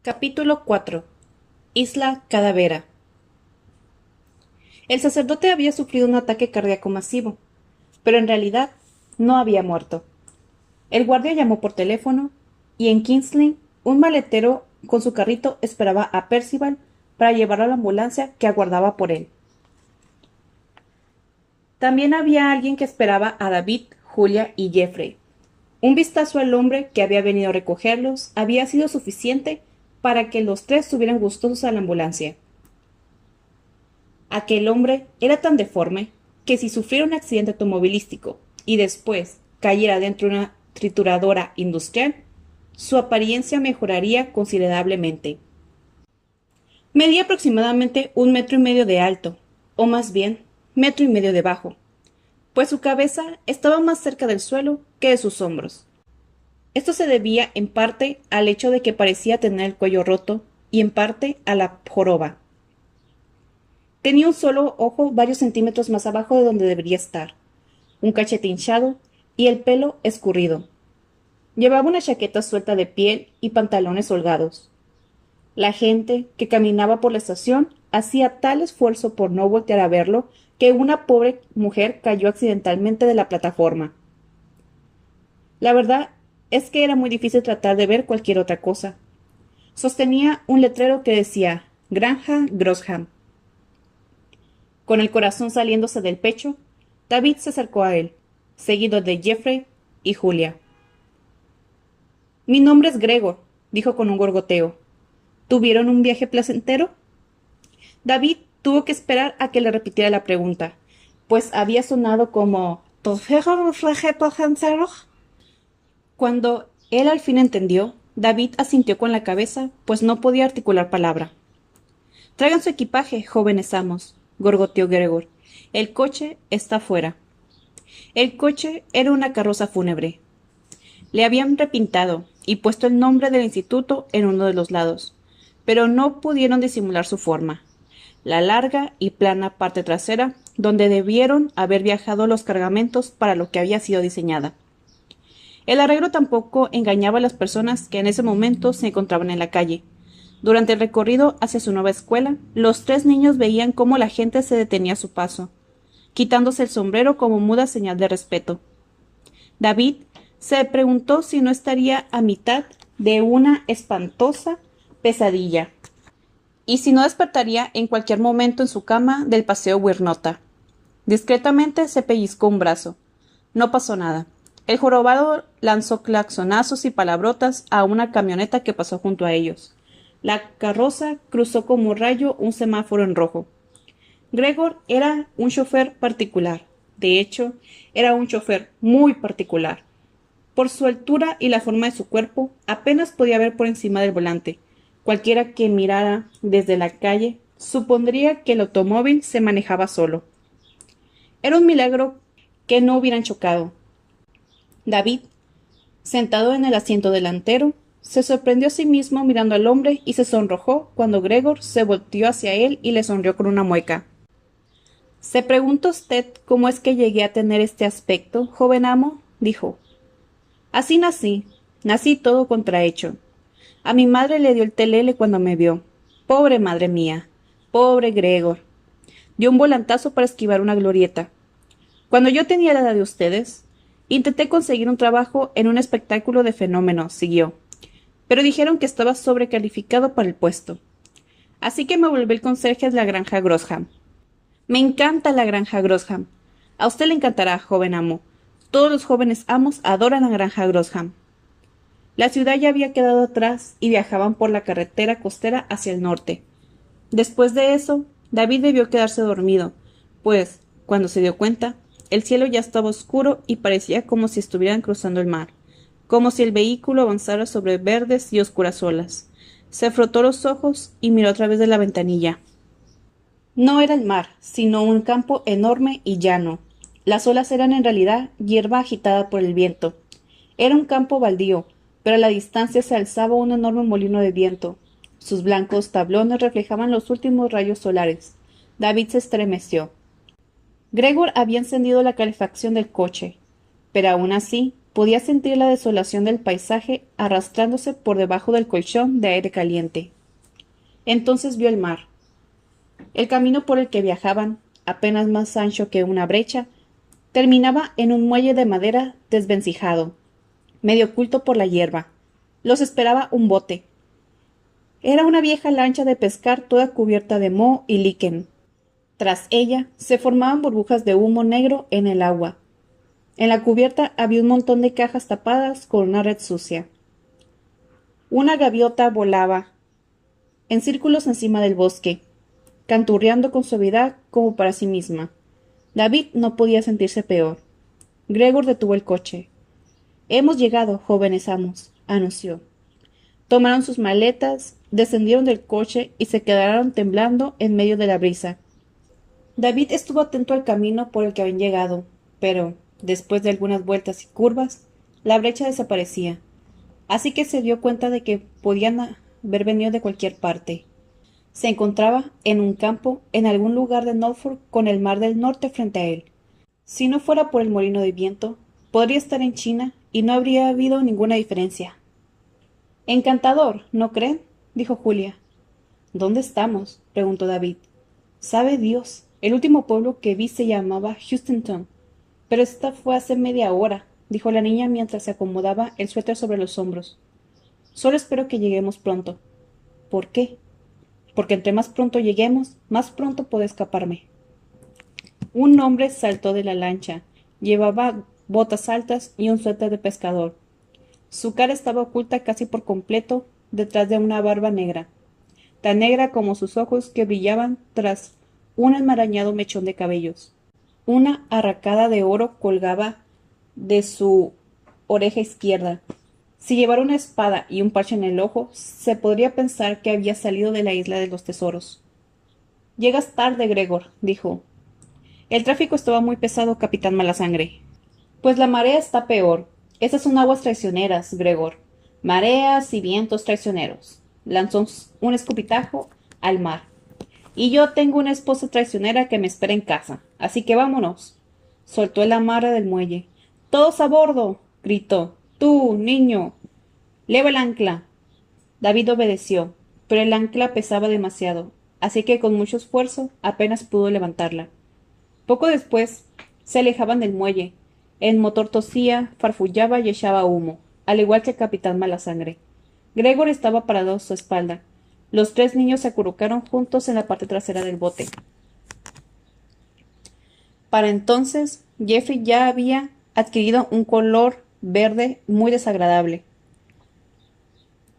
Capítulo 4. Isla Cadavera. El sacerdote había sufrido un ataque cardíaco masivo, pero en realidad no había muerto. El guardia llamó por teléfono y en Kingsley un maletero con su carrito esperaba a Percival para llevarlo a la ambulancia que aguardaba por él. También había alguien que esperaba a David, Julia y Jeffrey. Un vistazo al hombre que había venido a recogerlos había sido suficiente para que los tres subieran gustosos a la ambulancia. Aquel hombre era tan deforme que si sufriera un accidente automovilístico y después cayera dentro de una trituradora industrial, su apariencia mejoraría considerablemente. Medía aproximadamente 1,5 metros de alto, o más bien 1,5 metros de bajo, pues su cabeza estaba más cerca del suelo que de sus hombros. Esto se debía en parte al hecho de que parecía tener el cuello roto y en parte a la joroba. Tenía un solo ojo varios centímetros más abajo de donde debería estar, un cachete hinchado y el pelo escurrido. Llevaba una chaqueta suelta de piel y pantalones holgados. La gente que caminaba por la estación hacía tal esfuerzo por no voltear a verlo que una pobre mujer cayó accidentalmente de la plataforma. La verdad es que era muy difícil tratar de ver cualquier otra cosa. Sostenía un letrero que decía Granja Grossham. Con el corazón saliéndose del pecho, David se acercó a él, seguido de Jeffrey y Julia. «Mi nombre es Gregor», dijo con un gorgoteo. «¿Tuvieron un viaje placentero?» David tuvo que esperar a que le repitiera la pregunta, pues había sonado como Cuando él al fin entendió, David asintió con la cabeza, pues no podía articular palabra. «Traigan su equipaje, jóvenes amos», gorgoteó Gregor. «El coche está fuera». El coche era una carroza fúnebre. Le habían repintado y puesto el nombre del instituto en uno de los lados, pero no pudieron disimular su forma. La larga y plana parte trasera, donde debieron haber viajado los cargamentos para lo que había sido diseñada. El arreglo tampoco engañaba a las personas que en ese momento se encontraban en la calle. Durante el recorrido hacia su nueva escuela, los tres niños veían cómo la gente se detenía a su paso, quitándose el sombrero como muda señal de respeto. David se preguntó si no estaría a mitad de una espantosa pesadilla, y si no despertaría en cualquier momento en su cama del paseo Wirnota. Discretamente se pellizcó un brazo. No pasó nada. El jorobado lanzó claxonazos y palabrotas a una camioneta que pasó junto a ellos. La carroza cruzó como un rayo un semáforo en rojo. Gregor era un chofer particular. De hecho, era un chofer muy particular. Por su altura y la forma de su cuerpo, apenas podía ver por encima del volante. Cualquiera que mirara desde la calle supondría que el automóvil se manejaba solo. Era un milagro que no hubieran chocado. David, sentado en el asiento delantero, se sorprendió a sí mismo mirando al hombre y se sonrojó cuando Gregor se volteó hacia él y le sonrió con una mueca. «¿Se pregunta usted cómo es que llegué a tener este aspecto, joven amo?», dijo. «Así nací todo contrahecho. A mi madre le dio el telele cuando me vio. Pobre madre mía, pobre Gregor. Dio un volantazo para esquivar una glorieta. Cuando yo tenía la edad de ustedes, intenté conseguir un trabajo en un espectáculo de fenómenos», siguió, «pero dijeron que estaba sobrecalificado para el puesto. Así que me volví el conserje de la granja Grossham. Me encanta la granja Grossham. A usted le encantará, joven amo. Todos los jóvenes amos adoran la granja Grossham». La ciudad ya había quedado atrás y viajaban por la carretera costera hacia el norte. Después de eso, David debió quedarse dormido, pues, cuando se dio cuenta, el cielo ya estaba oscuro y parecía como si estuvieran cruzando el mar, como si el vehículo avanzara sobre verdes y oscuras olas. Se frotó los ojos y miró a través de la ventanilla. No era el mar, sino un campo enorme y llano. Las olas eran en realidad hierba agitada por el viento. Era un campo baldío, pero a la distancia se alzaba un enorme molino de viento. Sus blancos tablones reflejaban los últimos rayos solares. David se estremeció. Gregor había encendido la calefacción del coche, pero aún así Podía sentir la desolación del paisaje arrastrándose por debajo del colchón de aire caliente. Entonces vio el mar. El camino por el que viajaban, apenas más ancho que una brecha, terminaba en un muelle de madera desvencijado, medio oculto por la hierba. Los esperaba un bote. Era una vieja lancha de pescar toda cubierta de moho y liquen. Tras ella se formaban burbujas de humo negro en el agua. En la cubierta había un montón de cajas tapadas con una red sucia. Una gaviota volaba en círculos encima del bosque, canturreando con suavidad como para sí misma. David no podía sentirse peor. Gregor detuvo el coche. «Hemos llegado, jóvenes amos», anunció. Tomaron sus maletas, descendieron del coche y se quedaron temblando en medio de la brisa. David estuvo atento al camino por el que habían llegado, pero, después de algunas vueltas y curvas, la brecha desaparecía. Así que se dio cuenta de que podían haber venido de cualquier parte. Se encontraba en un campo en algún lugar de Norfolk con el mar del norte frente a él. Si no fuera por el molino de viento, podría estar en China y no habría habido ninguna diferencia. «Encantador, ¿no creen?», dijo Julia. «¿Dónde estamos?», preguntó David. «Sabe Dios, el último pueblo que vi se llamaba Houstonton, pero esta fue hace media hora», dijo la niña mientras se acomodaba el suéter sobre los hombros. «Solo espero que lleguemos pronto». «¿Por qué?». «Porque entre más pronto lleguemos, más pronto puedo escaparme». Un hombre saltó de la lancha. Llevaba botas altas y un suéter de pescador. Su cara estaba oculta casi por completo detrás de una barba negra, tan negra como sus ojos que brillaban tras un enmarañado mechón de cabellos. Una arracada de oro colgaba de su oreja izquierda. Si llevara una espada y un parche en el ojo, se podría pensar que había salido de la isla de los tesoros. «Llegas tarde, Gregor», dijo. «El tráfico estaba muy pesado, capitán Malasangre». «Pues la marea está peor. Esas son aguas traicioneras, Gregor. Mareas y vientos traicioneros». Lanzó un escupitajo al mar. «Y yo tengo una esposa traicionera que me espera en casa, así que vámonos». Soltó el amarre del muelle. «¡Todos a bordo!», gritó. «Tú, niño, leva el ancla». David obedeció, pero el ancla pesaba demasiado, así que con mucho esfuerzo apenas pudo levantarla. Poco después se alejaban del muelle. El motor tosía, farfullaba y echaba humo, al igual que el capitán Malasangre. Gregor estaba parado a su espalda. Los tres niños se acurrucaron juntos en la parte trasera del bote. Para entonces, Jeffrey ya había adquirido un color verde muy desagradable.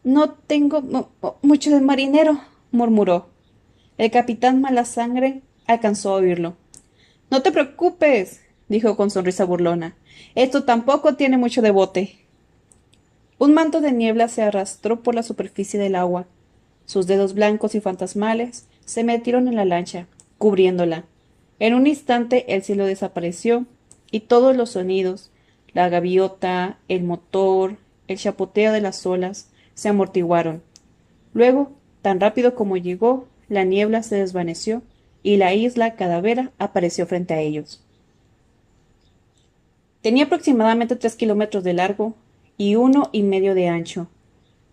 «No tengo mucho de marinero», murmuró. El capitán Malasangre alcanzó a oírlo. «No te preocupes», dijo con sonrisa burlona. «Esto tampoco tiene mucho de bote». Un manto de niebla se arrastró por la superficie del agua. Sus dedos blancos y fantasmales se metieron en la lancha, cubriéndola. En un instante el cielo desapareció y todos los sonidos, la gaviota, el motor, el chapoteo de las olas, se amortiguaron. Luego, tan rápido como llegó, la niebla se desvaneció y la isla Calavera apareció frente a ellos. Tenía aproximadamente 3 kilómetros de largo y 1,5 de ancho.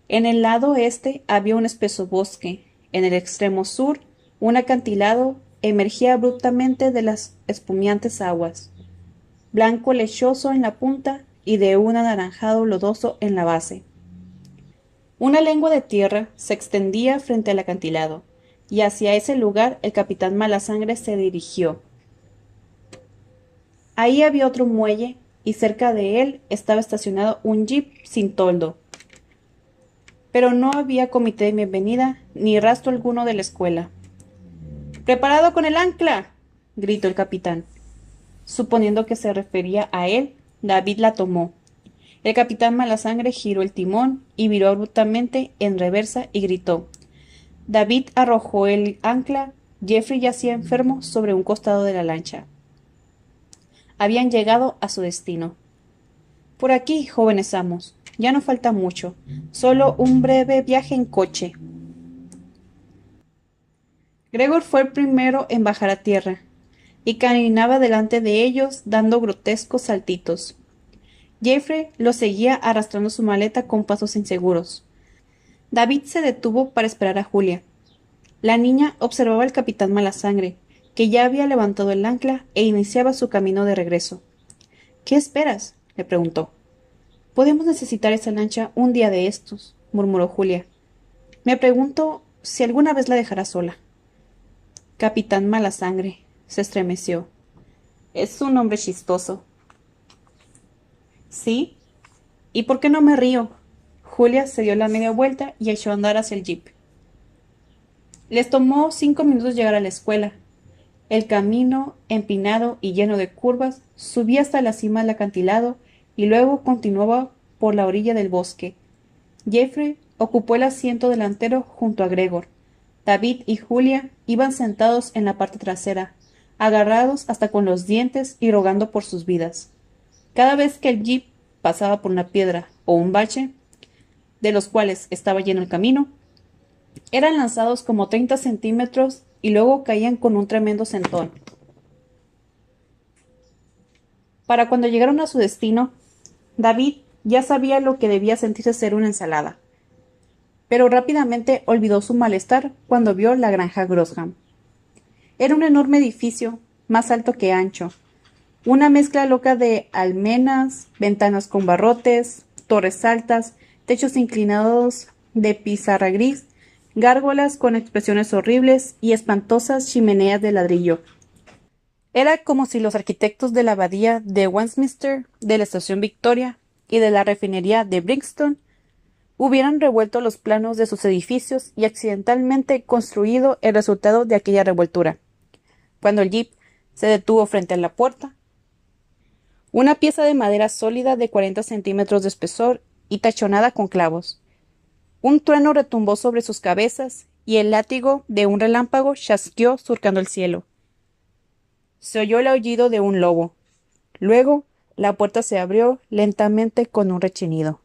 En el lado este había un espeso bosque. En el extremo sur, un acantilado emergía abruptamente de las espumeantes aguas, blanco lechoso en la punta y de un anaranjado lodoso en la base. Una lengua de tierra se extendía frente al acantilado, y hacia ese lugar el capitán Malasangre se dirigió. Ahí había otro muelle, y cerca de él estaba estacionado un jeep sin toldo. Pero no había comité de bienvenida ni rastro alguno de la escuela. «¡Preparado con el ancla!», gritó el capitán. Suponiendo que se refería a él, David la tomó. El capitán Malasangre giró el timón y viró abruptamente en reversa y gritó. David arrojó el ancla. Jeffrey yacía enfermo sobre un costado de la lancha. Habían llegado a su destino. «Por aquí, jóvenes amos. Ya no falta mucho. Solo un breve viaje en coche». Gregor fue el primero en bajar a tierra, y caminaba delante de ellos dando grotescos saltitos. Jeffrey lo seguía arrastrando su maleta con pasos inseguros. David se detuvo para esperar a Julia. La niña observaba al capitán Malasangre, que ya había levantado el ancla e iniciaba su camino de regreso. ¿Qué esperas? Le preguntó. Podemos necesitar esa lancha un día de estos, murmuró Julia. Me pregunto si alguna vez la dejará sola. Capitán Malasangre, se estremeció. Es un hombre chistoso. ¿Sí? ¿Y por qué no me río? Julia se dio la media vuelta y echó a andar hacia el jeep. Les tomó 5 minutos llegar a la escuela. El camino, empinado y lleno de curvas, subía hasta la cima del acantilado y luego continuaba por la orilla del bosque. Jeffrey ocupó el asiento delantero junto a Gregor. David y Julia iban sentados en la parte trasera, agarrados hasta con los dientes y rogando por sus vidas. Cada vez que el jeep pasaba por una piedra o un bache, de los cuales estaba lleno el camino, eran lanzados como 30 centímetros y luego caían con un tremendo sentón. Para cuando llegaron a su destino, David ya sabía lo que debía sentirse ser una ensalada, pero rápidamente olvidó su malestar cuando vio la granja Grossham. Era un enorme edificio, más alto que ancho, una mezcla loca de almenas, ventanas con barrotes, torres altas, techos inclinados de pizarra gris, gárgolas con expresiones horribles y espantosas chimeneas de ladrillo. Era como si los arquitectos de la abadía de Westminster, de la estación Victoria y de la refinería de Brixton hubieran revuelto los planos de sus edificios y accidentalmente construido el resultado de aquella revoltura. Cuando el jeep se detuvo frente a la puerta, una pieza de madera sólida de 40 centímetros de espesor y tachonada con clavos. Un trueno retumbó sobre sus cabezas y el látigo de un relámpago chasqueó surcando el cielo. Se oyó el aullido de un lobo. Luego, la puerta se abrió lentamente con un rechinido.